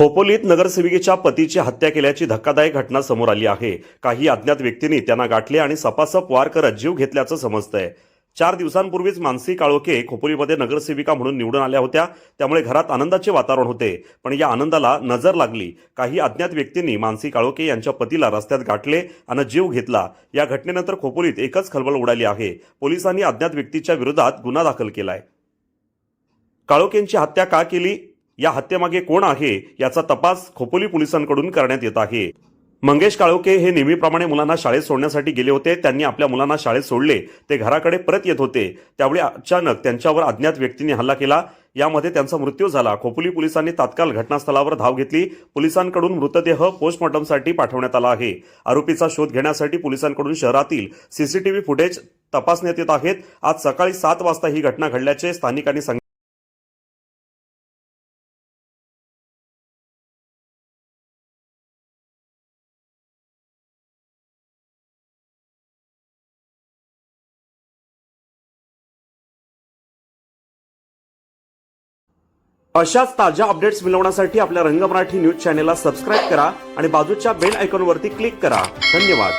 खोपोलीत नगरसेविकेच्या पतीची हत्या केल्याची धक्कादायक घटना समोर आली आहे। काही अज्ञात व्यक्तींनी त्यांना गाठले आणि सपासप वार करत जीव घेतल्याचं समजतंय। 4 दिवसांपूर्वीच मानसी काळोखे खोपोलीमध्ये नगरसेविका म्हणून निवडून आल्या होत्या, त्यामुळे घरात आनंदाचे वातावरण होते। पण या आनंदाला नजर लागली। काही अज्ञात व्यक्तींनी मानसी काळोखे यांच्या पतीला रस्त्यात गाठले आणि जीव घेतला। या घटनेनंतर खोपोलीत एकच खळबळ उडाली आहे। पोलिसांनी अज्ञात व्यक्तीच्या विरोधात गुन्हा दाखल केलाय। काळोखेंची हत्या का केली, या हत्येमागे कोण आहे याचा तपास खोपोली पोलिसांकडून करण्यात येत आहे। मंगेश काळोखे हे नेहमीप्रमाणे मुलांना शाळेत सोडण्यासाठी गेले होते। त्यांनी आपल्या मुलांना शाळेत सोडले, ते घराकडे परत येत होते, त्यावेळी अचानक त्यांच्यावर अज्ञात व्यक्तींनी हल्ला केला। यामध्ये त्यांचा मृत्यू झाला। खोपोली पोलिसांनी तात्काळ घटनास्थळावर धाव घेतली। पोलिसांकडून मृतदेह पोस्टमॉर्टमसाठी पाठवण्यात आला आहे। आरोपीचा शोध घेण्यासाठी पोलिसांकडून शहरातील सीसीटीव्ही फुटेज तपासण्यात येत आहेत। आज सकाळी 7 वाजता ही घटना घडल्याचे स्थानिकांनी सांगितले। अशाच ताज्या अपडेट्स मिळवण्यासाठी आपल्या रंग मराठी न्यूज चॅनेलला सबस्क्राइब करा आणि बाजूच्या बेल आयकॉनवरती क्लिक करा। धन्यवाद।